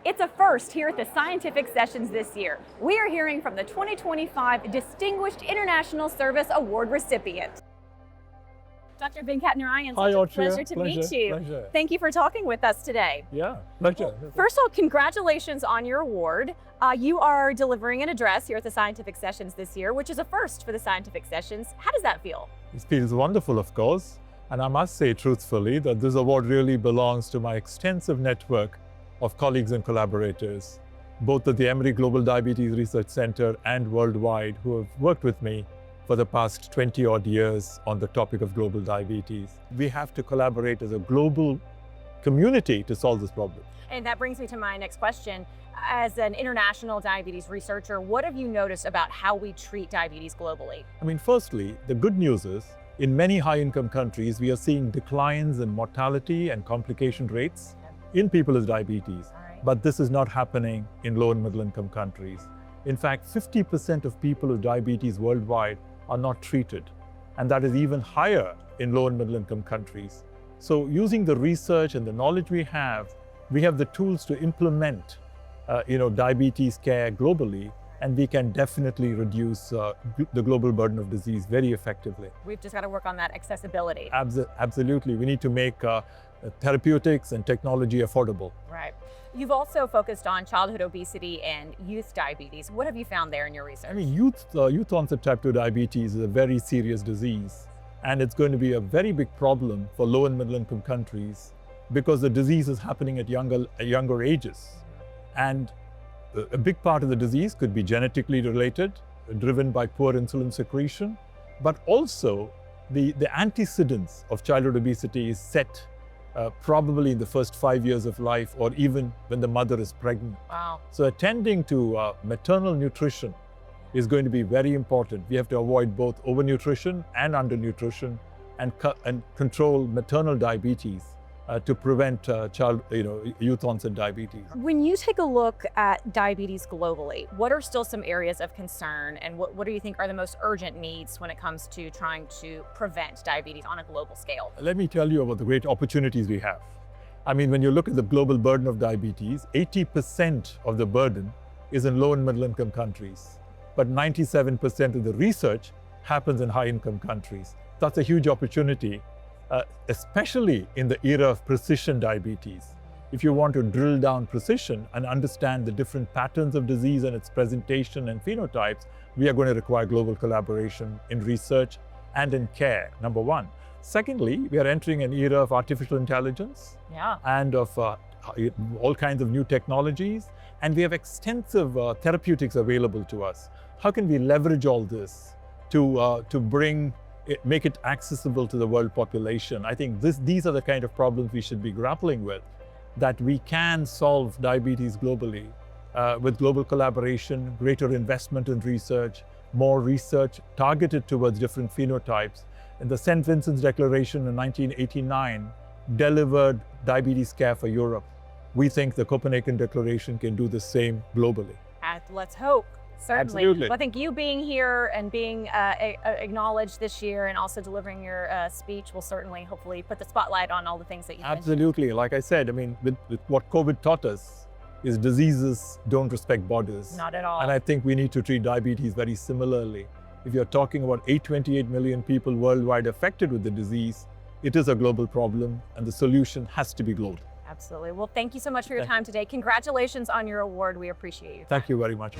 It's a first here at the scientific sessions this year. We are hearing from the 2025 Distinguished International Service Award recipient. Dr. Venkat Narayan, Hi, such a Autria. pleasure to meet you. Pleasure. Thank you for talking with us today. Yeah, pleasure. Well, first of all, congratulations on your award. You are delivering an address here at the scientific sessions this year, which is a first for the scientific sessions. How does that feel? It feels wonderful, of course. And I must say truthfully that this award really belongs to my extensive network of colleagues and collaborators, both at the Emory Global Diabetes Research Center and worldwide, who have worked with me for the past 20 odd years on the topic of global diabetes. We have to collaborate as a global community to solve this problem. And that brings me to my next question. As an international diabetes researcher, what have you noticed about how we treat diabetes globally? I mean, firstly, the good news is in many high-income countries, we are seeing declines in mortality and complication rates in people with diabetes. But this is not happening in low and middle income countries. In fact, 50% of people with diabetes worldwide are not treated. And that is even higher in low and middle income countries. So using the research and the knowledge we have the tools to implement diabetes care globally, and we can definitely reduce the global burden of disease very effectively. We've just got to work on that accessibility. Absolutely. We need to make therapeutics and technology affordable. Right. You've also focused on childhood obesity and youth diabetes. What have you found there in your research? I mean, youth onset type 2 diabetes is a very serious disease, and it's going to be a very big problem for low and middle income countries because the disease is happening at younger ages. And a big part of the disease could be genetically related, driven by poor insulin secretion, but also the antecedents of childhood obesity is set probably in the first 5 years of life or even when the mother is pregnant. Wow. So attending to maternal nutrition is going to be very important. We have to avoid both overnutrition and undernutrition and control maternal diabetes to prevent youth onset diabetes. When you take a look at diabetes globally, what are still some areas of concern, and what do you think are the most urgent needs when it comes to trying to prevent diabetes on a global scale? Let me tell you about the great opportunities we have. I mean, when you look at the global burden of diabetes, 80% of the burden is in low and middle income countries, but 97% of the research happens in high income countries. That's a huge opportunity. Especially in the era of precision diabetes. If you want to drill down precision and understand the different patterns of disease and its presentation and phenotypes, we are going to require global collaboration in research and in care, number one. Secondly, we are entering an era of artificial intelligence and of all kinds of new technologies, and we have extensive therapeutics available to us. How can we leverage all this to make it accessible to the world population? I think these are the kind of problems we should be grappling with, that we can solve diabetes globally with global collaboration, greater investment in research, more research targeted towards different phenotypes. And the St. Vincent's Declaration in 1989 delivered diabetes care for Europe. We think the Copenhagen Declaration can do the same globally. Let's hope. Certainly. Absolutely. Well, I think you being here and being acknowledged this year and also delivering your speech will certainly, hopefully, put the spotlight on all the things that you mentioned. Absolutely. Like I said, I mean, with what COVID taught us is diseases don't respect borders. Not at all. And I think we need to treat diabetes very similarly. If you're talking about 828 million people worldwide affected with the disease, it is a global problem, and the solution has to be global. Absolutely. Well, thank you so much for your time today. Congratulations on your award. We appreciate you. Thank you very much.